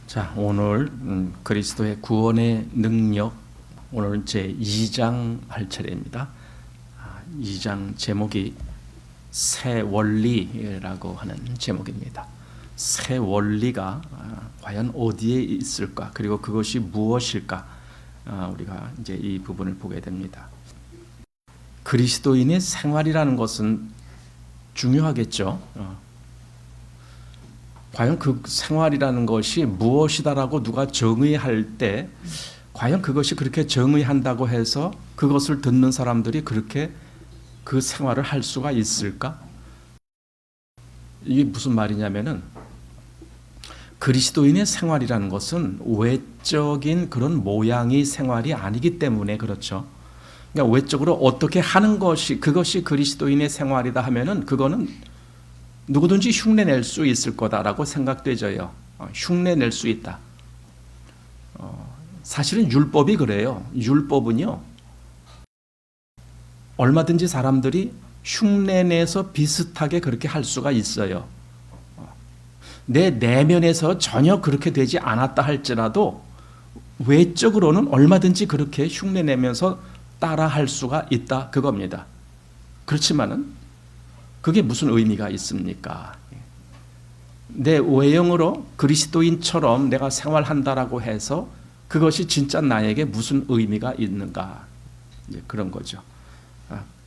자, 오늘 그리스도의 구원의 능력, 오늘 제 2장 할 차례입니다. 2장 제목이 새 원리라고 하는 제목입니다. 새 원리가 과연 어디에 있을까? 그리고 그것이 무엇일까? 우리가 이제 이 부분을 보게 됩니다. 그리스도인의 생활이라는 것은 중요하겠죠. 과연 그 생활이라는 것이 무엇이다라고 누가 정의할 때 과연 그것이 그렇게 정의한다고 해서 그것을 듣는 사람들이 그렇게 그 생활을 할 수가 있을까? 이게 무슨 말이냐면은 그리스도인의 생활이라는 것은 외적인 그런 모양의 생활이 아니기 때문에 그렇죠. 그러니까 외적으로 어떻게 하는 것이 그것이 그리스도인의 생활이다 하면은 그거는 누구든지 흉내낼 수 있을 거다라고 생각되져요. 흉내낼 수 있다. 사실은 율법이 그래요. 율법은요, 얼마든지 사람들이 흉내내서 비슷하게 그렇게 할 수가 있어요. 내 내면에서 전혀 그렇게 되지 않았다 할지라도 외적으로는 얼마든지 그렇게 흉내내면서 따라 할 수가 있다 그겁니다. 그렇지만은 그게 무슨 의미가 있습니까? 내 외형으로 그리스도인처럼 내가 생활한다라고 해서 그것이 진짜 나에게 무슨 의미가 있는가? 그런 거죠.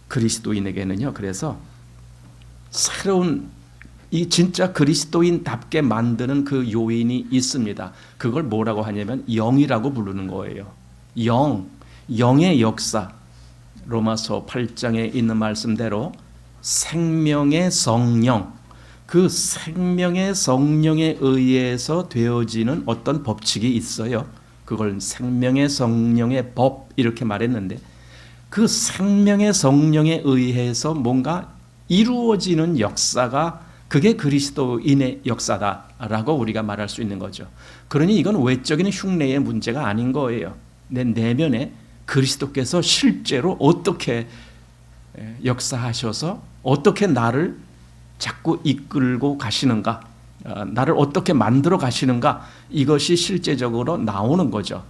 그리스도인에게는요, 그래서 새로운 이 진짜 그리스도인답게 만드는 그 요인이 있습니다. 그걸 뭐라고 하냐면 영이라고 부르는 거예요. 영의 역사. 로마서 8장에 있는 말씀대로 생명의 성령, 그 생명의 성령에 의해서 되어지는 어떤 법칙이 있어요. 그걸 생명의 성령의 법 이렇게 말했는데 그 생명의 성령에 의해서 뭔가 이루어지는 역사가 그게 그리스도인의 역사다라고 우리가 말할 수 있는 거죠. 그러니 이건 외적인 흉내의 문제가 아닌 거예요. 내 내면에 그리스도께서 실제로 어떻게 역사하셔서 어떻게 나를 자꾸 이끌고 가시는가, 나를 어떻게 만들어 가시는가, 이것이 실제적으로 나오는 거죠.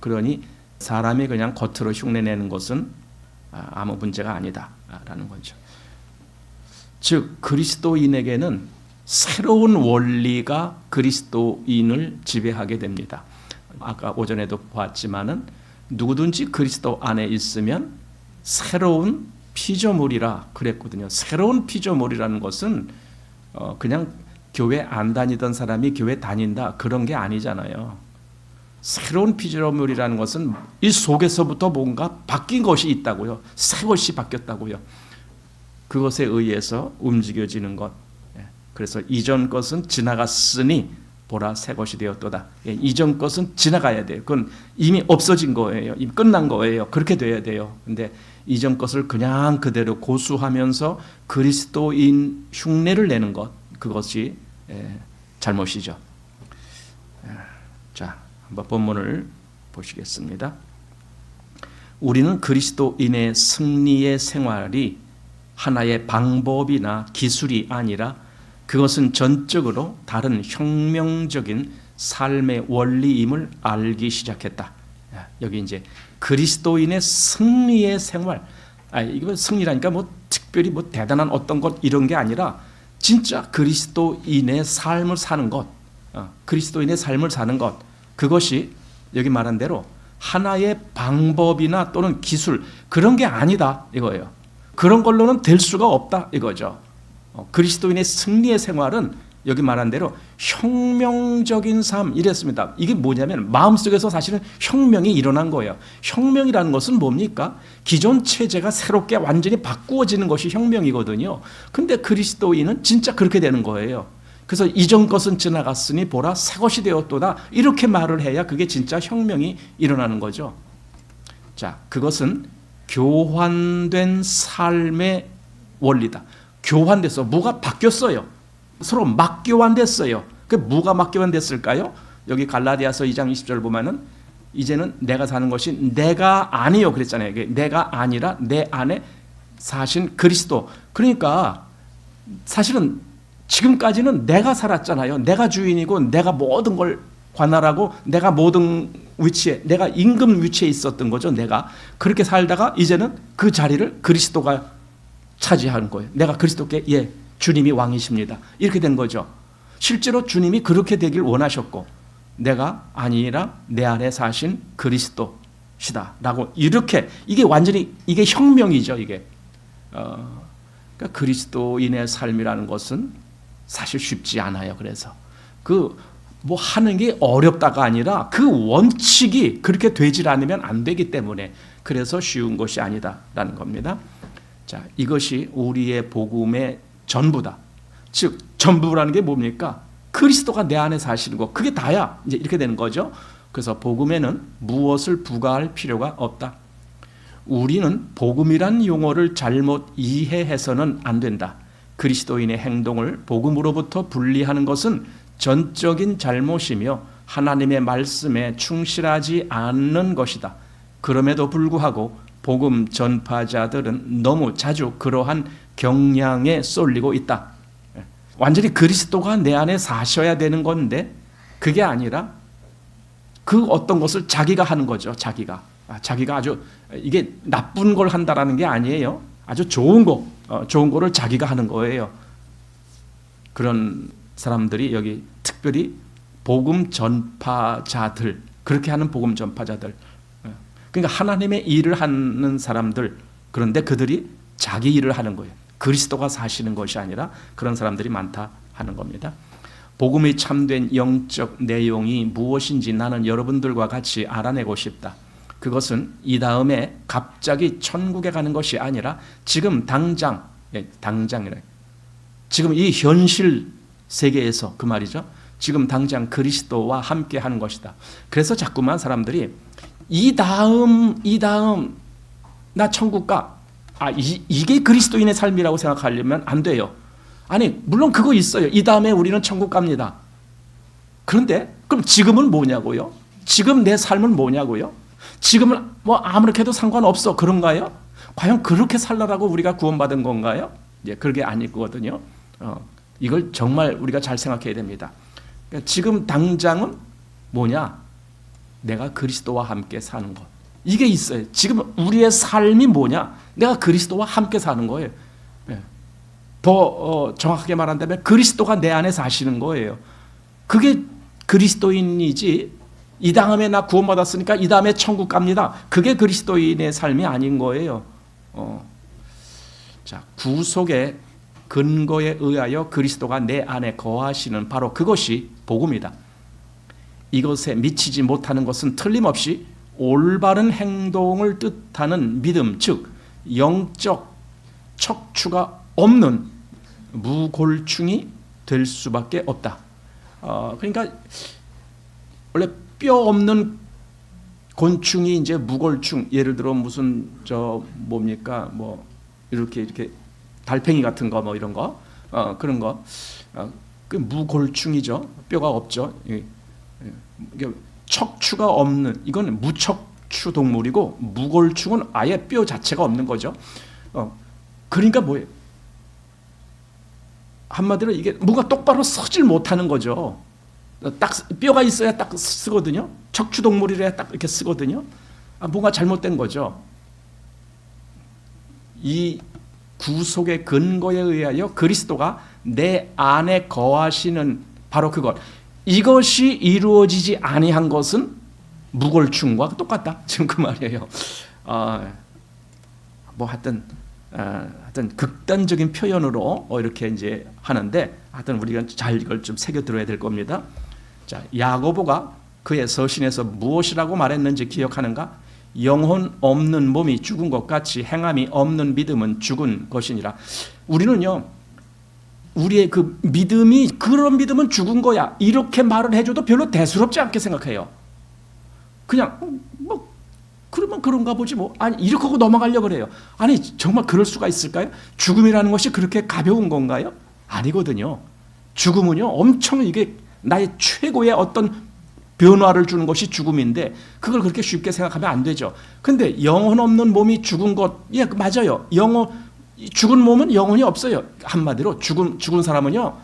그러니 사람이 그냥 겉으로 흉내내는 것은 아무 문제가 아니다라는 거죠. 즉 그리스도인에게는 새로운 원리가 그리스도인을 지배하게 됩니다. 아까 오전에도 보았지만은 누구든지 그리스도 안에 있으면 새로운 피조물이라 그랬거든요. 새로운 피조물이라는 것은 그냥 교회 안 다니던 사람이 교회 다닌다 그런 게 아니잖아요. 새로운 피조물이라는 것은 이 속에서부터 뭔가 바뀐 것이 있다고요. 새 것이 바뀌었다고요. 그것에 의해서 움직여지는 것. 그래서 이전 것은 지나갔으니 보라 새 것이 되었도다. 이전 것은 지나가야 돼요. 그건 이미 없어진 거예요. 이미 끝난 거예요. 그렇게 돼야 돼요. 근데 이전 것을 그냥 그대로 고수하면서 그리스도인 흉내를 내는 것, 그것이 잘못이죠. 자, 한번 본문을 보시겠습니다. 우리는 그리스도인의 승리의 생활이 하나의 방법이나 기술이 아니라 그것은 전적으로 다른 혁명적인 삶의 원리임을 알기 시작했다. 여기 이제 그리스도인의 승리의 생활. 이거 승리라니까 뭐 특별히 뭐 대단한 어떤 것 이런 게 아니라 진짜 그리스도인의 삶을 사는 것, 그리스도인의 삶을 사는 것. 그것이 여기 말한 대로 하나의 방법이나 또는 기술 그런 게 아니다 이거예요. 그런 걸로는 될 수가 없다 이거죠. 그리스도인의 승리의 생활은 여기 말한 대로 혁명적인 삶 이랬습니다. 이게 뭐냐면 마음속에서 사실은 혁명이 일어난 거예요. 혁명이라는 것은 뭡니까? 기존 체제가 새롭게 완전히 바꾸어지는 것이 혁명이거든요. 근데 그리스도인은 진짜 그렇게 되는 거예요. 그래서 이전 것은 지나갔으니 보라 새 것이 되었도다 이렇게 말을 해야 그게 진짜 혁명이 일어나는 거죠. 자, 그것은 교환된 삶의 원리다. 교환돼서 뭐가 바뀌었어요. 서로 막 교환됐어요. 그 뭐가 막 교환됐을까요? 여기 갈라디아서 2장 20절 보면은 이제는 내가 사는 것이 내가 아니요 그랬잖아요. 내가 아니라 내 안에 사신 그리스도. 그러니까 사실은 지금까지는 내가 살았잖아요. 내가 주인이고 내가 모든 걸 관할하고 내가 모든 위치에, 내가 임금 위치에 있었던 거죠. 내가 그렇게 살다가 이제는 그 자리를 그리스도가 차지하는 거예요. 내가 그리스도께 주님이 왕이십니다. 이렇게 된 거죠. 실제로 주님이 그렇게 되길 원하셨고, 내가 아니라 내 안에 사신 그리스도시다라고, 이렇게, 이게 완전히 이게 혁명이죠. 이게 그러니까 그리스도인의 삶이라는 것은 사실 쉽지 않아요. 그래서 뭐 하는 게 어렵다가 아니라 그 원칙이 그렇게 되질 않으면 안 되기 때문에, 그래서 쉬운 것이 아니다라는 겁니다. 자, 이것이 우리의 복음의 전부다. 즉 전부라는 게 뭡니까? 그리스도가 내 안에 사시는 것, 그게 다야. 이제 이렇게 되는 거죠. 그래서 복음에는 무엇을 부과할 필요가 없다. 우리는 복음이란 용어를 잘못 이해해서는 안 된다. 그리스도인의 행동을 복음으로부터 분리하는 것은 전적인 잘못이며 하나님의 말씀에 충실하지 않는 것이다. 그럼에도 불구하고 복음 전파자들은 너무 자주 그러한 경향에 쏠리고 있다. 완전히 그리스도가 내 안에 사셔야 되는 건데 그게 아니라 그 어떤 것을 자기가 하는 거죠. 자기가 아주 이게 나쁜 걸 한다라는 게 아니에요. 아주 좋은 거를 자기가 하는 거예요. 그런 사람들이 여기 특별히 복음 전파자들, 그렇게 하는 복음 전파자들, 그러니까 하나님의 일을 하는 사람들, 그런데 그들이 자기 일을 하는 거예요. 그리스도가 사시는 것이 아니라 그런 사람들이 많다 하는 겁니다. 복음의 참된 영적 내용이 무엇인지 나는 여러분들과 같이 알아내고 싶다. 그것은 이 다음에 갑자기 천국에 가는 것이 아니라 지금 당장이라, 지금 이 현실 세계에서, 그 말이죠. 지금 당장 그리스도와 함께 하는 것이다. 그래서 자꾸만 사람들이 이 다음 나 천국 가. 이게 그리스도인의 삶이라고 생각하려면 안 돼요. 아니, 물론 그거 있어요. 이 다음에 우리는 천국 갑니다. 그런데 그럼 지금은 뭐냐고요? 지금 내 삶은 뭐냐고요? 지금은 뭐 아무렇게도 상관없어, 그런가요? 과연 그렇게 살라고 우리가 구원받은 건가요? 그게 아니거든요. 이걸 정말 우리가 잘 생각해야 됩니다. 그러니까 지금 당장은 뭐냐? 내가 그리스도와 함께 사는 것. 이게 있어요. 지금 우리의 삶이 뭐냐? 내가 그리스도와 함께 사는 거예요. 더 정확하게 말한다면 그리스도가 내 안에 사시는 거예요. 그게 그리스도인이지, 이 다음에 나 구원받았으니까 이 다음에 천국 갑니다. 그게 그리스도인의 삶이 아닌 거예요. 자, 구속의 근거에 의하여 그리스도가 내 안에 거하시는 바로 그것이 복음이다. 이것에 미치지 못하는 것은 틀림없이 올바른 행동을 뜻하는 믿음, 즉 영적 척추가 없는 무골충이 될 수밖에 없다. 그러니까 원래 뼈 없는 곤충이 이제 무골충, 예를 들어 무슨 뭡니까, 뭐 이렇게 달팽이 같은 거, 뭐 이런 거, 그런 거, 그 무골충이죠. 뼈가 없죠. 척추가 없는, 이건 무척추 동물이고, 무골충은 아예 뼈 자체가 없는 거죠. 그러니까 뭐예요? 한마디로 이게 뭐가 똑바로 서질 못하는 거죠. 딱 뼈가 있어야 딱 쓰거든요. 척추 동물이라 딱 이렇게 쓰거든요. 뭔가 잘못된 거죠. 이 구속의 근거에 의하여 그리스도가 내 안에 거하시는 바로 그것, 이것이 이루어지지 아니한 것은 무골충과 똑같다. 지금 그 말이에요. 뭐 하여튼 극단적인 표현으로 이렇게 이제 하는데, 하여튼 우리가 잘 이걸 좀 새겨 들어야 될 겁니다. 자, 야고보가 그의 서신에서 무엇이라고 말했는지 기억하는가? 영혼 없는 몸이 죽은 것 같이 행함이 없는 믿음은 죽은 것이니라. 우리는요, 우리의 그 믿음이, 그런 믿음은 죽은 거야, 이렇게 말을 해줘도 별로 대수롭지 않게 생각해요. 그냥 뭐 그러면 그런가 보지 뭐, 아니 이렇게 하고 넘어가려고 그래요. 아니 정말 그럴 수가 있을까요? 죽음이라는 것이 그렇게 가벼운 건가요? 아니거든요. 죽음은요, 엄청 이게 나의 최고의 어떤 변화를 주는 것이 죽음인데, 그걸 그렇게 쉽게 생각하면 안 되죠. 근데 영혼 없는 몸이 죽은 것, 맞아요. 죽은 몸은 영혼이 없어요. 한마디로 죽은 사람은요,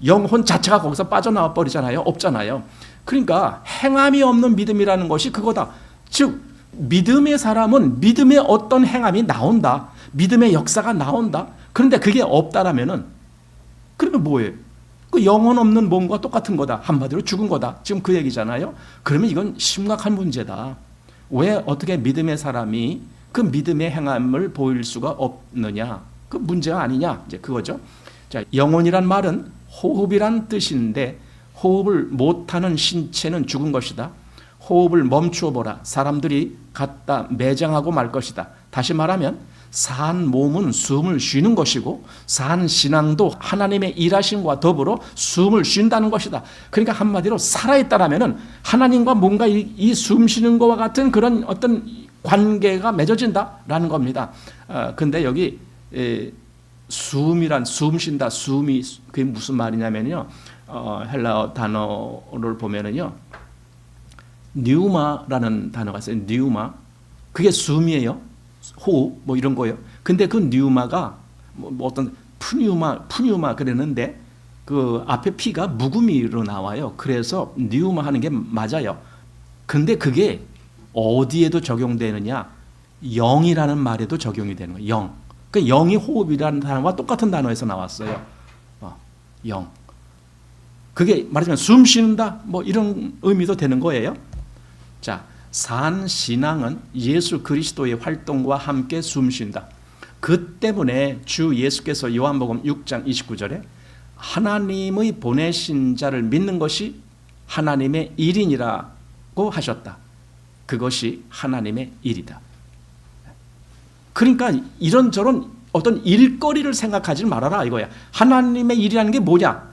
영혼 자체가 거기서 빠져나와 버리잖아요. 없잖아요. 그러니까 행함이 없는 믿음이라는 것이 그거다. 즉 믿음의 사람은 믿음의 어떤 행함이 나온다. 믿음의 역사가 나온다. 그런데 그게 없다라면은 그러면 뭐예요? 그 영혼 없는 몸과 똑같은 거다. 한마디로 죽은 거다. 지금 그 얘기잖아요. 그러면 이건 심각한 문제다. 왜 어떻게 믿음의 사람이 그 믿음의 행함을 보일 수가 없느냐? 그 문제가 아니냐? 이제 그거죠. 자, 영혼이란 말은 호흡이란 뜻인데 호흡을 못하는 신체는 죽은 것이다. 호흡을 멈추어 보라. 사람들이 갖다 매장하고 말 것이다. 다시 말하면 산 몸은 숨을 쉬는 것이고 산 신앙도 하나님의 일하심과 더불어 숨을 쉰다는 것이다. 그러니까 한마디로 살아있다라면 하나님과 뭔가 이 숨 쉬는 것과 같은 그런 어떤 관계가 맺어진다라는 겁니다. 근데 여기 숨이란 숨 쉰다. 숨이 그게 무슨 말이냐면요. 헬라어 단어를 보면은요. 뉴마라는 단어가 있어요. 뉴마. 그게 숨이에요. 호흡 뭐 이런 거예요. 근데 그 뉴마가 뭐 어떤 푸뉴마 그랬는데 그 앞에 피가 묵음이로 나와요. 그래서 뉴마 하는 게 맞아요. 근데 그게 어디에도 적용되느냐? 영이라는 말에도 적용이 되는 거예요. 영. 그 영이 호흡이라는 단어와 똑같은 단어에서 나왔어요. 영. 그게 말하자면 숨 쉬는다 뭐 이런 의미도 되는 거예요. 자, 산 신앙은 예수 그리스도의 활동과 함께 숨 쉰다. 그 때문에 주 예수께서 요한복음 6장 29절에 하나님의 보내신 자를 믿는 것이 하나님의 일이라고 하셨다. 그것이 하나님의 일이다. 그러니까 이런저런 어떤 일거리를 생각하지 말아라 이거야. 하나님의 일이라는 게 뭐냐?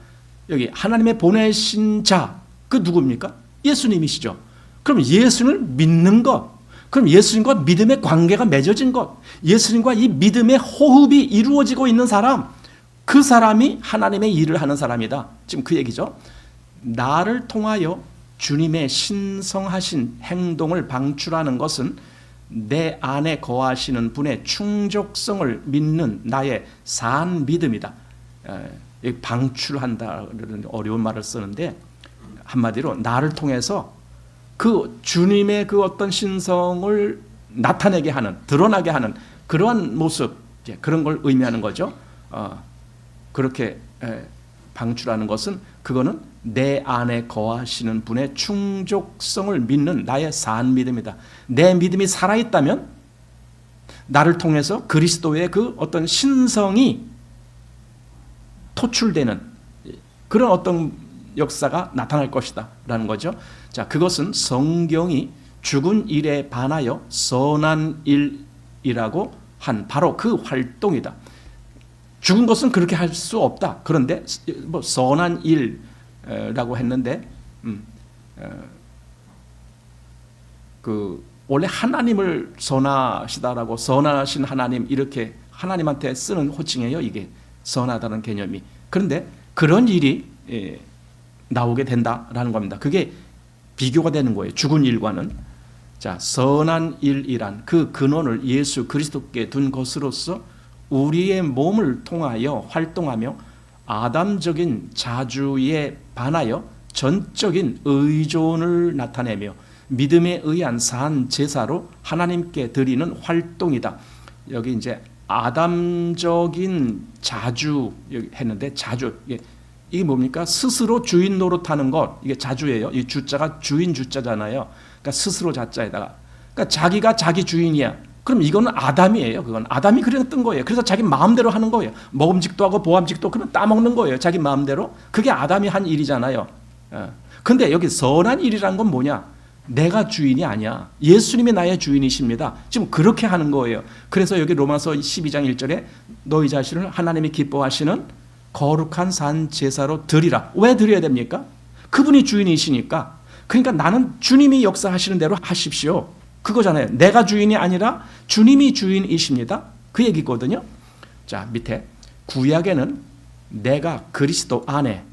여기 하나님의 보내신 자, 그 누굽니까? 예수님이시죠. 그럼 예수를 믿는 것, 그럼 예수님과 믿음의 관계가 맺어진 것, 예수님과 이 믿음의 호흡이 이루어지고 있는 사람, 그 사람이 하나님의 일을 하는 사람이다. 지금 그 얘기죠. 나를 통하여 주님의 신성하신 행동을 방출하는 것은 내 안에 거하시는 분의 충족성을 믿는 나의 산 믿음이다. 방출한다는 어려운 말을 쓰는데 한마디로 나를 통해서 그 주님의 그 어떤 신성을 나타내게 하는, 드러나게 하는 그러한 모습, 그런 걸 의미하는 거죠. 그렇게 방출하는 것은 그거는 내 안에 거하시는 분의 충족성을 믿는 나의 산 믿음이다. 내 믿음이 살아있다면 나를 통해서 그리스도의 그 어떤 신성이 토출되는 그런 어떤 역사가 나타날 것이다 라는 거죠. 자, 그것은 성경이 죽은 일에 반하여 선한 일이라고 한 바로 그 활동이다. 죽은 것은 그렇게 할 수 없다. 그런데 뭐 선한 일이라고 했는데 그 원래 하나님을 선하시다라고 선하신 하나님 이렇게 하나님한테 쓰는 호칭이에요. 이게 선하다는 개념이. 그런데 그런 일이 나오게 된다라는 겁니다. 그게 비교가 되는 거예요. 죽은 일과는. 자, 선한 일이란 그 근원을 예수 그리스도께 둔 것으로서 우리의 몸을 통하여 활동하며 아담적인 자주에 반하여 전적인 의존을 나타내며 믿음에 의한 산 제사로 하나님께 드리는 활동이다. 여기 이제 아담적인 자주 했는데 자주 이게 뭡니까? 스스로 주인 노릇하는 것. 이게 자주예요. 이 주자가 주인 주자잖아요. 그러니까 스스로 자자에다가. 그러니까 자기가 자기 주인이야. 그럼 이거는 아담이에요. 그건 아담이 그래서 뜬 거예요. 그래서 자기 마음대로 하는 거예요. 먹음직도 하고 보암직도 그러면 따먹는 거예요. 자기 마음대로. 그게 아담이 한 일이잖아요. 근데 여기 선한 일이란 건 뭐냐? 내가 주인이 아니야. 예수님이 나의 주인이십니다. 지금 그렇게 하는 거예요. 그래서 여기 로마서 12장 1절에 너희 자신을 하나님이 기뻐하시는 거룩한 산 제사로 드리라. 왜 드려야 됩니까? 그분이 주인이시니까. 그러니까 나는 주님이 역사하시는 대로 하십시오. 그거잖아요. 내가 주인이 아니라 주님이 주인이십니다. 그 얘기거든요. 자, 밑에 구약에는 내가 그리스도 안에,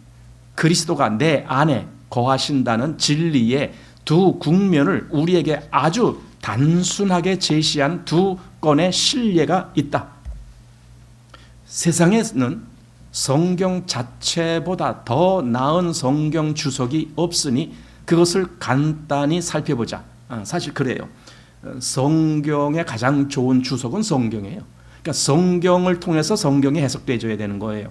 그리스도가 내 안에 거하신다는 진리의 두 국면을 우리에게 아주 단순하게 제시한 두 건의 신뢰가 있다. 세상에는 성경 자체보다 더 나은 성경 주석이 없으니 그것을 간단히 살펴보자. 사실 그래요. 성경의 가장 좋은 주석은 성경이에요. 그러니까 성경을 통해서 성경이 해석되어야 되는 거예요.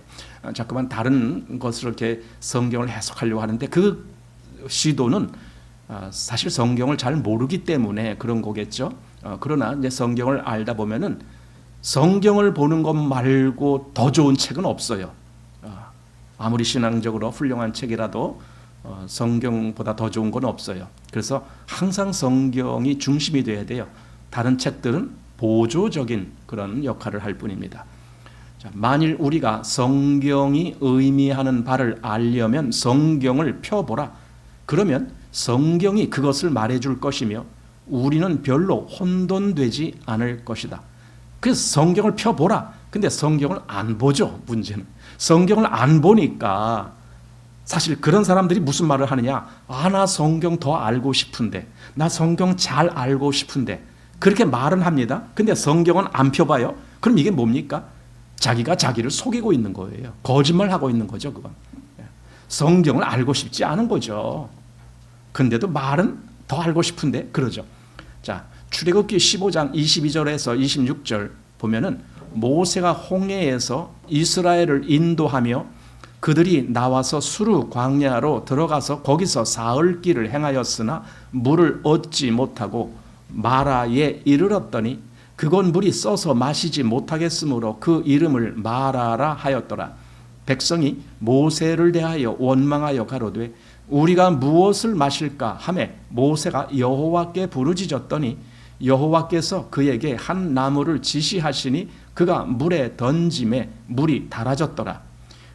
자꾸만 다른 것을 이렇게 성경을 해석하려고 하는데 그 시도는 사실 성경을 잘 모르기 때문에 그런 거겠죠. 그러나 이제 성경을 알다 보면은 성경을 보는 것 말고 더 좋은 책은 없어요. 아무리 신앙적으로 훌륭한 책이라도 성경보다 더 좋은 건 없어요. 그래서 항상 성경이 중심이 돼야 돼요. 다른 책들은 보조적인 그런 역할을 할 뿐입니다. 자, 만일 우리가 성경이 의미하는 바를 알려면 성경을 펴보라. 그러면 성경이 그것을 말해줄 것이며 우리는 별로 혼돈되지 않을 것이다. 그래서 성경을 펴보라. 근데 성경을 안 보죠. 문제는 성경을 안 보니까 사실 그런 사람들이 무슨 말을 하느냐. 나 성경 더 알고 싶은데, 나 성경 잘 알고 싶은데, 그렇게 말은 합니다. 근데 성경은 안 펴봐요. 그럼 이게 뭡니까? 자기가 자기를 속이고 있는 거예요. 거짓말하고 있는 거죠. 그건 성경을 알고 싶지 않은 거죠. 근데도 말은 더 알고 싶은데 그러죠. 자, 출애굽기 15장 22절에서 26절 보면은 모세가 홍해에서 이스라엘을 인도하며 그들이 나와서 수르 광야로 들어가서 거기서 사흘 길을 행하였으나 물을 얻지 못하고 마라에 이르렀더니 그곳 물이 써서 마시지 못하겠으므로 그 이름을 마라라 하였더라. 백성이 모세를 대하여 원망하여 가로되 우리가 무엇을 마실까 하매 모세가 여호와께 부르짖었더니 여호와께서 그에게 한 나무를 지시하시니 그가 물에 던짐에 물이 달아졌더라.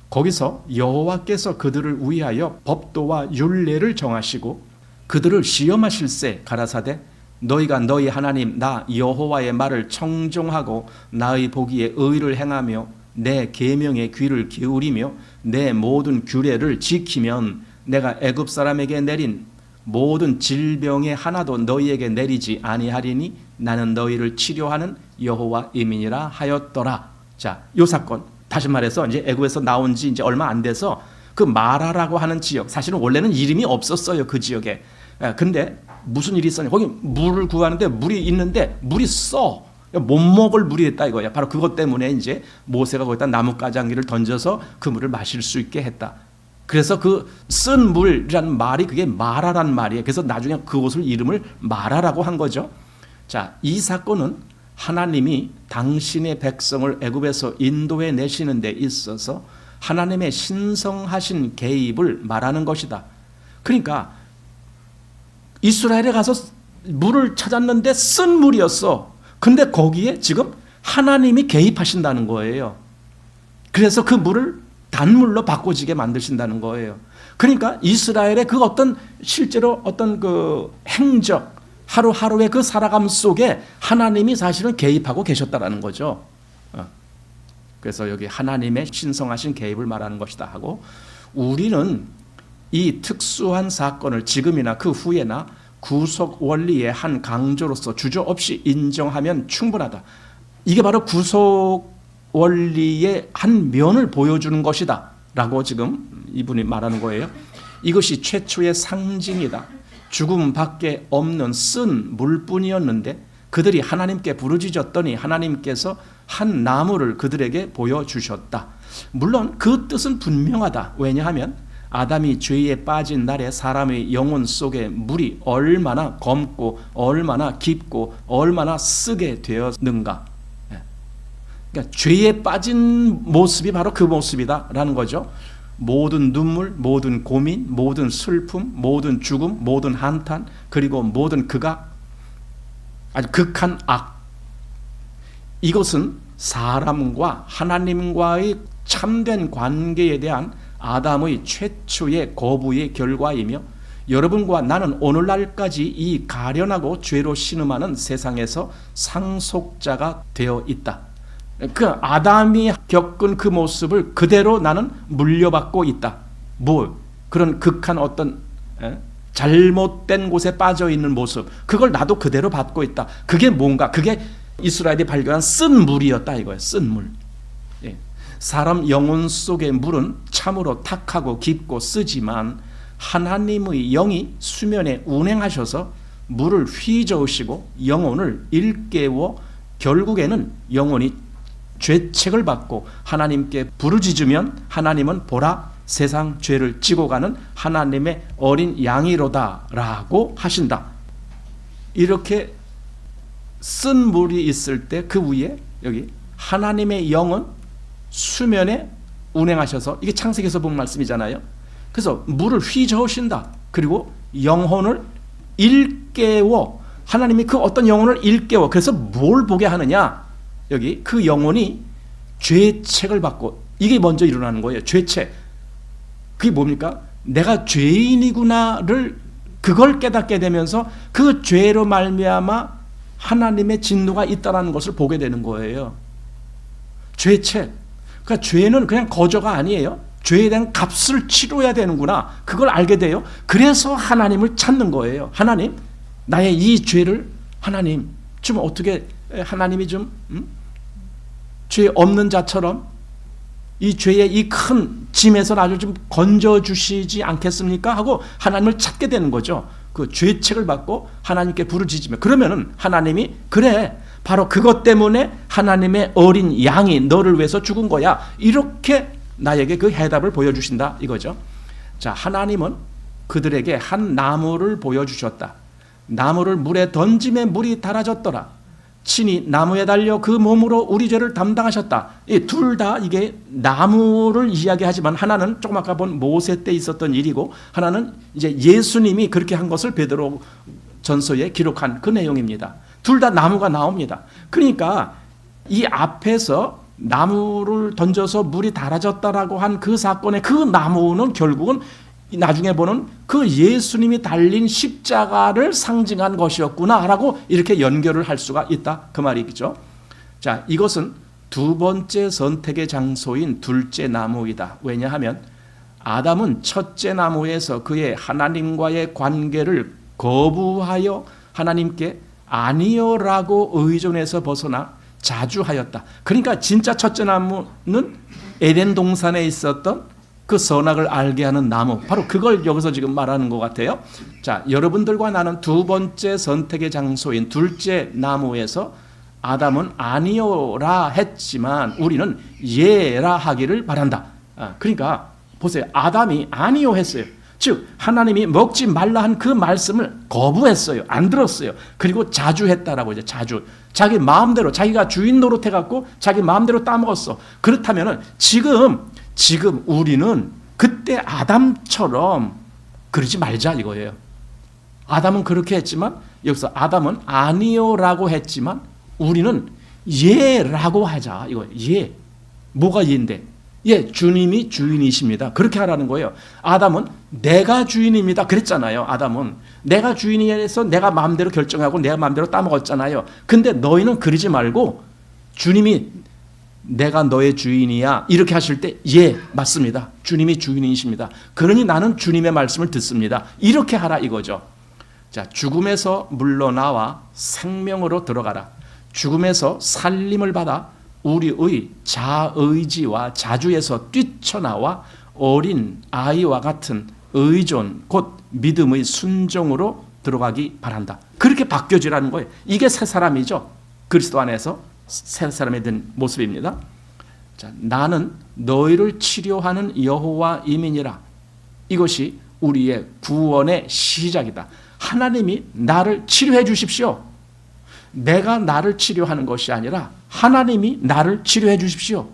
거기서 여호와께서 그들을 위하여 법도와 율례를 정하시고 그들을 시험하실세 가라사대 너희가 너희 하나님 나 여호와의 말을 청종하고 나의 보기에 의를 행하며 내 계명에 귀를 기울이며 내 모든 규례를 지키면 내가 애굽 사람에게 내린 모든 질병의 하나도 너희에게 내리지 아니하리니 나는 너희를 치료하는 여호와임이니라 하였더라. 자, 이 사건 다시 말해서 이제 애굽에서 나온 지 이제 얼마 안 돼서 그 마라라고 하는 지역, 사실은 원래는 이름이 없었어요. 그 지역에. 근데 무슨 일이 있었냐? 거기 물을 구하는데 물이 있는데 물이 써. 못 먹을 물이 있다 이거야. 바로 그것 때문에 이제 모세가 거기다 나뭇가장기를 던져서 그 물을 마실 수 있게 했다. 그래서 그 쓴 물이라는 말이 그게 마라란 말이에요. 그래서 나중에 그곳을 이름을 마라라고 한 거죠. 자, 이 사건은 하나님이 당신의 백성을 애굽에서 인도해 내시는 데 있어서 하나님의 신성하신 개입을 말하는 것이다. 그러니까 이스라엘에 가서 물을 찾았는데 쓴 물이었어. 근데 거기에 지금 하나님이 개입하신다는 거예요. 그래서 그 물을 단물로 바꿔지게 만드신다는 거예요. 그러니까 이스라엘의 그 어떤 실제로 어떤 그 행적 하루하루의 그 살아감 속에 하나님이 사실은 개입하고 계셨다라는 거죠. 그래서 여기 하나님의 신성하신 개입을 말하는 것이다 하고 우리는 이 특수한 사건을 지금이나 그 후에나 구속 원리의 한 강조로서 주저없이 인정하면 충분하다. 이게 바로 구속 원리의 한 면을 보여주는 것이다 라고 지금 이분이 말하는 거예요. 이것이 최초의 상징이다. 죽음밖에 없는 쓴 물뿐이었는데 그들이 하나님께 부르짖었더니 하나님께서 한 나무를 그들에게 보여주셨다. 물론 그 뜻은 분명하다. 왜냐하면 아담이 죄에 빠진 날에 사람의 영혼 속에 물이 얼마나 검고 얼마나 깊고 얼마나 쓰게 되었는가. 그러니까 죄에 빠진 모습이 바로 그 모습이다라는 거죠. 모든 눈물, 모든 고민, 모든 슬픔, 모든 죽음, 모든 한탄, 그리고 모든 극악, 아주 극한 악. 이것은 사람과 하나님과의 참된 관계에 대한 아담의 최초의 거부의 결과이며 여러분과 나는 오늘날까지 이 가련하고 죄로 신음하는 세상에서 상속자가 되어 있다. 그 아담이 겪은 그 모습을 그대로 나는 물려받고 있다. 그런 극한 어떤 잘못된 곳에 빠져 있는 모습, 그걸 나도 그대로 받고 있다. 그게 뭔가? 그게 이스라엘이 발견한 쓴 물이었다 이거예요. 쓴 물. 사람 영혼 속의 물은 참으로 탁하고 깊고 쓰지만 하나님의 영이 수면에 운행하셔서 물을 휘저으시고 영혼을 일깨워 결국에는 영혼이 죄책을 받고 하나님께 부르짖으면 하나님은 보라 세상 죄를 지고 가는 하나님의 어린 양이로다라고 하신다. 이렇게 쓴 물이 있을 때 그 위에 여기 하나님의 영은 수면에 운행하셔서, 이게 창세기에서 본 말씀이잖아요. 그래서 물을 휘저으신다. 그리고 영혼을 일깨워, 하나님이 그 어떤 영혼을 일깨워, 그래서 뭘 보게 하느냐, 여기 그 영혼이 죄책을 받고, 이게 먼저 일어나는 거예요. 죄책. 그게 뭡니까? 내가 죄인이구나를 그걸 깨닫게 되면서 그 죄로 말미암아 하나님의 진노가 있다는 것을 보게 되는 거예요. 죄책. 그러니까 죄는 그냥 거저가 아니에요. 죄에 대한 값을 치러야 되는구나. 그걸 알게 돼요. 그래서 하나님을 찾는 거예요. 하나님, 나의 이 죄를 하나님 좀 어떻게, 하나님이 좀 죄 없는 자처럼 이 죄의 이 큰 짐에서 나를 좀 건져주시지 않겠습니까? 하고 하나님을 찾게 되는 거죠. 그 죄책을 받고 하나님께 부르짖으며, 그러면은 하나님이 그래, 바로 그것 때문에 하나님의 어린 양이 너를 위해서 죽은 거야, 이렇게 나에게 그 해답을 보여주신다 이거죠. 자, 하나님은 그들에게 한 나무를 보여주셨다. 나무를 물에 던짐에 물이 달아졌더라. 친히 나무에 달려 그 몸으로 우리 죄를 담당하셨다. 둘 다 이게 나무를 이야기하지만 하나는 조금 아까 본 모세 때 있었던 일이고, 하나는 이제 예수님이 그렇게 한 것을 베드로 전서에 기록한 그 내용입니다. 둘 다 나무가 나옵니다. 그러니까 이 앞에서 나무를 던져서 물이 달아졌다라고 한 그 사건의 그 나무는 결국은 나중에 보는 그 예수님이 달린 십자가를 상징한 것이었구나라고 이렇게 연결을 할 수가 있다, 그 말이죠. 자, 이것은 두 번째 선택의 장소인 둘째 나무이다. 왜냐하면 아담은 첫째 나무에서 그의 하나님과의 관계를 거부하여 하나님께 아니요라고 의존해서 벗어나 자주하였다. 그러니까 진짜 첫째 나무는 에덴 동산에 있었던 그 선악을 알게 하는 나무, 바로 그걸 여기서 지금 말하는 것 같아요. 자, 여러분들과 나는 두 번째 선택의 장소인 둘째 나무에서 아담은 아니요라 했지만 우리는 예라 하기를 바란다. 그러니까 보세요. 아담이 아니요 했어요. 즉 하나님이 먹지 말라 한 그 말씀을 거부했어요. 안 들었어요. 그리고 자주했다라고, 이제 자주 자기 마음대로, 자기가 주인 노릇해갖고 자기 마음대로 따먹었어. 그렇다면은 지금 우리는 그때 아담처럼 그러지 말자 이거예요. 아담은 그렇게 했지만 여기서 아담은 아니요라고 했지만 우리는 예라고 하자 이거예요. 예. 뭐가 예인데? 예, 주님이 주인이십니다. 그렇게 하라는 거예요. 아담은 내가 주인입니다. 그랬잖아요. 아담은 내가 주인이라서 내가 마음대로 결정하고 내가 마음대로 따먹었잖아요. 근데 너희는 그러지 말고 주님이 내가 너의 주인이야 이렇게 하실 때 예, 맞습니다. 주님이 주인이십니다. 그러니 나는 주님의 말씀을 듣습니다. 이렇게 하라 이거죠. 자, 죽음에서 물러나와 생명으로 들어가라. 죽음에서 살림을 받아 우리의 자의지와 자주에서 뛰쳐나와 어린 아이와 같은 의존 곧 믿음의 순종으로 들어가기 바란다. 그렇게 바뀌어지라는 거예요. 이게 새 사람이죠. 그리스도 안에서 새 사람이 된 모습입니다. 자, 나는 너희를 치료하는 여호와임이니라. 이것이 우리의 구원의 시작이다. 하나님이 나를 치료해 주십시오. 내가 나를 치료하는 것이 아니라 하나님이 나를 치료해 주십시오.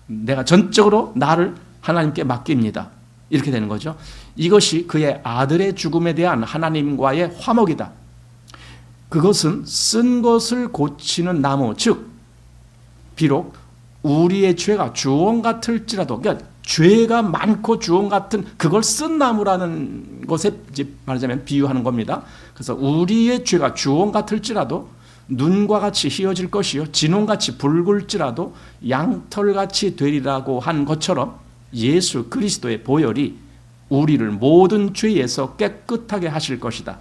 내가 전적으로 나를 하나님께 맡깁니다. 이렇게 되는 거죠. 이것이 그의 아들의 죽음에 대한 하나님과의 화목이다. 그것은 쓴 것을 고치는 나무, 즉 비록 우리의 죄가 주홍 같을지라도, 그러니까 죄가 많고 주홍 같은 그걸 쓴 나무라는 것에 이제 말하자면 비유하는 겁니다. 그래서 우리의 죄가 주홍 같을지라도 눈과 같이 희어질 것이요 진홍같이 붉을지라도 양털같이 되리라고 한 것처럼 예수 그리스도의 보혈이 우리를 모든 죄에서 깨끗하게 하실 것이다.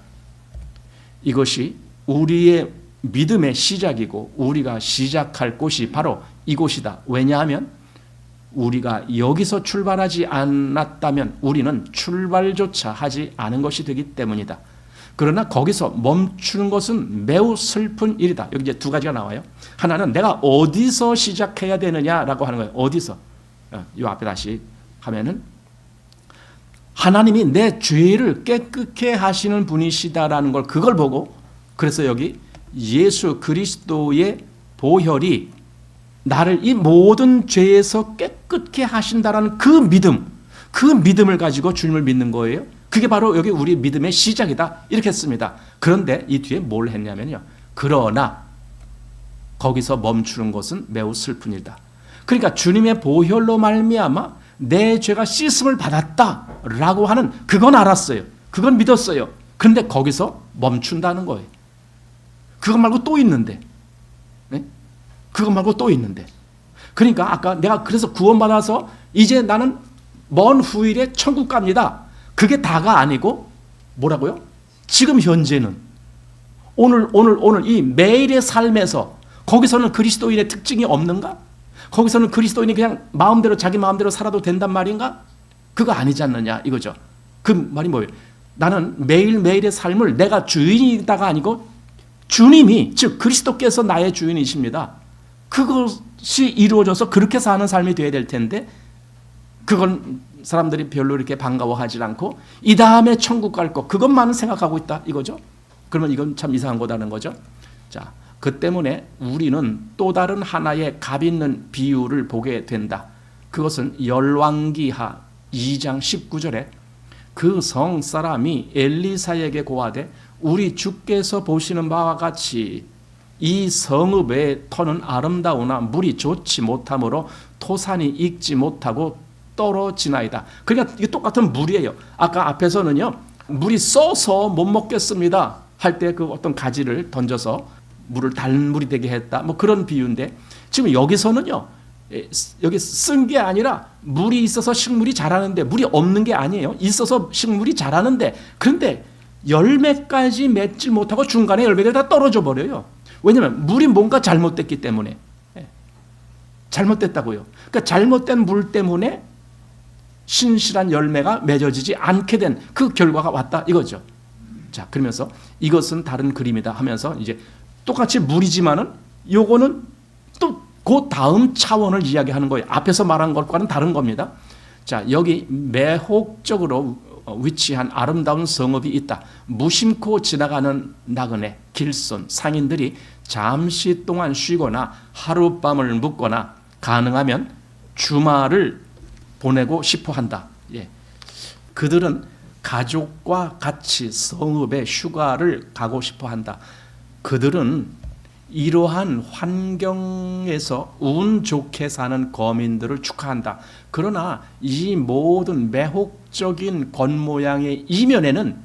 이것이 우리의 믿음의 시작이고 우리가 시작할 곳이 바로 이곳이다. 왜냐하면 우리가 여기서 출발하지 않았다면 우리는 출발조차 하지 않은 것이 되기 때문이다. 그러나 거기서 멈추는 것은 매우 슬픈 일이다. 여기 이제 두 가지가 나와요. 하나는 내가 어디서 시작해야 되느냐라고 하는 거예요. 어디서? 이 앞에 다시 하면은 하나님이 내 죄를 깨끗게 하시는 분이시다라는 걸 그걸 보고 그래서 여기 예수 그리스도의 보혈이 나를 이 모든 죄에서 깨끗게 하신다라는 그 믿음을 가지고 주님을 믿는 거예요. 그게 바로 여기 우리 믿음의 시작이다. 이렇게 했습니다. 그런데 이 뒤에 뭘 했냐면요. 그러나 거기서 멈추는 것은 매우 슬픈 일이다. 그러니까 주님의 보혈로 말미암아 내 죄가 씻음을 받았다라고 하는 그건 알았어요. 그건 믿었어요. 그런데 거기서 멈춘다는 거예요. 그것 말고 또 있는데. 네? 그것 말고 또 있는데. 그러니까 아까 내가 그래서 구원받아서 이제 나는 먼 후일에 천국 갑니다. 그게 다가 아니고 뭐라고요? 지금 현재는 오늘 이 매일의 삶에서 거기서는 그리스도인의 특징이 없는가? 거기서는 그리스도인이 그냥 자기 마음대로 살아도 된단 말인가? 그거 아니지 않느냐 이거죠. 그 말이 뭐예요? 나는 매일매일의 삶을 내가 주인이다가 아니고 주님이 즉 그리스도께서 나의 주인이십니다. 그것이 이루어져서 그렇게 사는 삶이 되어야 될 텐데 그건 사람들이 별로 이렇게 반가워하지 않고 이 다음에 천국 갈 거 그것만 생각하고 있다 이거죠. 그러면 이건 참 이상한 거다는 거죠. 자, 그 때문에 우리는 또 다른 하나의 값 있는 비유를 보게 된다. 그것은 열왕기하 2장 19절에 그 성사람이 엘리사에게 고하되 우리 주께서 보시는 바와 같이 이 성읍의 터는 아름다우나 물이 좋지 못하므로 토산이 익지 못하고 떨어지나이다. 그러니까 이게 똑같은 물이에요. 아까 앞에서는요 물이 써서 못 먹겠습니다 할 때 그 어떤 가지를 던져서 물을 단 물이 되게 했다. 뭐 그런 비유인데 지금 여기서는요 여기 쓴 게 아니라 물이 있어서 식물이 자라는데 물이 없는 게 아니에요. 있어서 식물이 자라는데 그런데 열매까지 맺지 못하고 중간에 열매가 다 떨어져 버려요. 왜냐하면 물이 뭔가 잘못됐기 때문에 잘못됐다고요. 그러니까 잘못된 물 때문에 신실한 열매가 맺어지지 않게 된 그 결과가 왔다 이거죠. 자, 그러면서 이것은 다른 그림이다 하면서 이제 똑같이 물이지만은 요거는 또 그 다음 차원을 이야기하는 거예요. 앞에서 말한 것과는 다른 겁니다. 자, 여기 매혹적으로 위치한 아름다운 성읍이 있다. 무심코 지나가는 나그네, 길손, 상인들이 잠시 동안 쉬거나 하룻밤을 묵거나 가능하면 주말을 보내고 싶어 한다. 예. 그들은 가족과 같이 성읍에 휴가를 가고 싶어 한다. 그들은 이러한 환경에서 운 좋게 사는 거민들을 축하한다. 그러나 이 모든 매혹적인 겉모양의 이면에는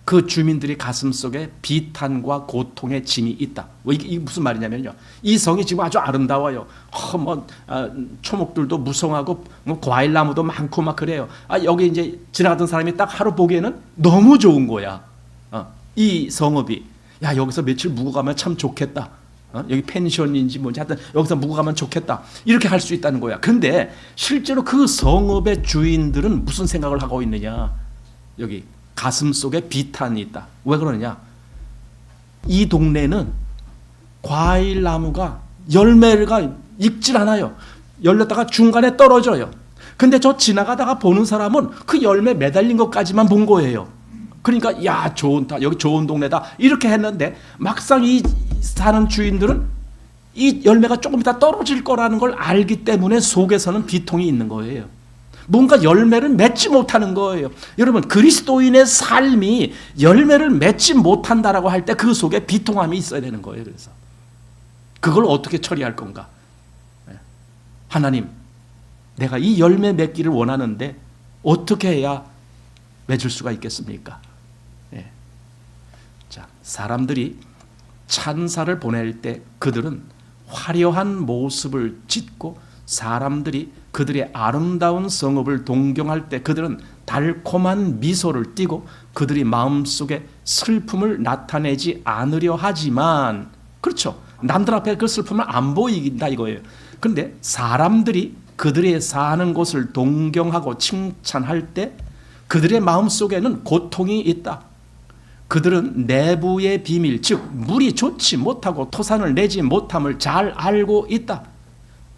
그 주민들이 가슴속에 비탄과 고통의 짐이 있다. 이게 무슨 말이냐면요. 이 성이 지금 아주 아름다워요. 초목들도 무성하고 과일나무도 많고 막 그래요. 여기 이제 지나가던 사람이 딱 하루 보기에는 너무 좋은 거야. 이 성읍이. 야, 여기서 며칠 묵고 가면 참 좋겠다. 여기 펜션인지 뭔지 하여튼 여기서 묵고 가면 좋겠다. 이렇게 할 수 있다는 거야. 그런데 실제로 그 성읍의 주인들은 무슨 생각을 하고 있느냐. 여기 가슴 속에 비탄이 있다. 왜 그러느냐? 이 동네는 과일 나무가 열매가 익질 않아요. 열렸다가 중간에 떨어져요. 근데 저 지나가다가 보는 사람은 그 열매 매달린 것까지만 본 거예요. 그러니까 야 좋다 여기 좋은 동네다 이렇게 했는데 막상 이 사는 주인들은 이 열매가 조금 이따 떨어질 거라는 걸 알기 때문에 속에서는 비통이 있는 거예요. 뭔가 열매를 맺지 못하는 거예요. 여러분 그리스도인의 삶이 열매를 맺지 못한다라고 할 때 그 속에 비통함이 있어야 되는 거예요. 그래서 그걸 어떻게 처리할 건가? 하나님, 내가 이 열매 맺기를 원하는데 어떻게 해야 맺을 수가 있겠습니까? 자, 사람들이 찬사를 보낼 때 그들은 화려한 모습을 짓고 사람들이 그들의 아름다운 성읍을 동경할 때 그들은 달콤한 미소를 띠고 그들이 마음속에 슬픔을 나타내지 않으려 하지만 그렇죠. 남들 앞에 그 슬픔을 안 보인다 이거예요. 그런데 사람들이 그들의 사는 곳을 동경하고 칭찬할 때 그들의 마음속에는 고통이 있다. 그들은 내부의 비밀, 즉 물이 좋지 못하고 토산을 내지 못함을 잘 알고 있다.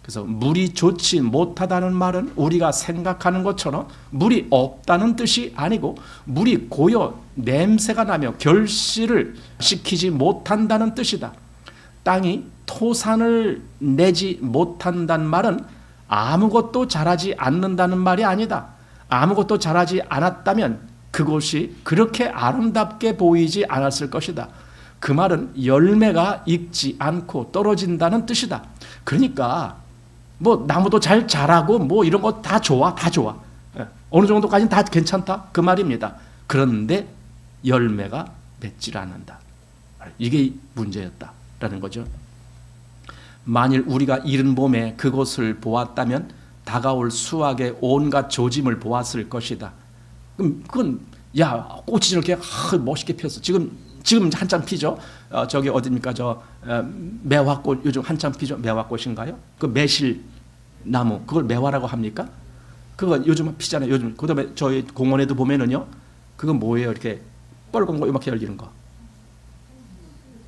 그래서 물이 좋지 못하다는 말은 우리가 생각하는 것처럼 물이 없다는 뜻이 아니고 물이 고여 냄새가 나며 결실을 시키지 못한다는 뜻이다. 땅이 토산을 내지 못한다는 말은 아무것도 자라지 않는다는 말이 아니다. 아무것도 자라지 않았다면 그곳이 그렇게 아름답게 보이지 않았을 것이다. 그 말은 열매가 익지 않고 떨어진다는 뜻이다. 그러니까 뭐 나무도 잘 자라고 뭐 이런 거 다 좋아, 다 좋아. 어느 정도까지는 다 괜찮다 그 말입니다. 그런데 열매가 맺질 않는다. 이게 문제였다라는 거죠. 만일 우리가 이른 봄에 그곳을 보았다면 다가올 수확의 온갖 조짐을 보았을 것이다. 그럼 그건 야 꽃이 저렇게 멋있게 폈어. 지금 한참 피죠. 저기 어디입니까? 매화꽃 요즘 한참 피죠. 매화꽃인가요? 그 매실나무 그걸 매화라고 합니까? 그거 요즘 피잖아요. 요즘 그다음에 저희 공원에도 보면은요. 그건 뭐예요? 이렇게 빨간 거 이렇게 열리는 거.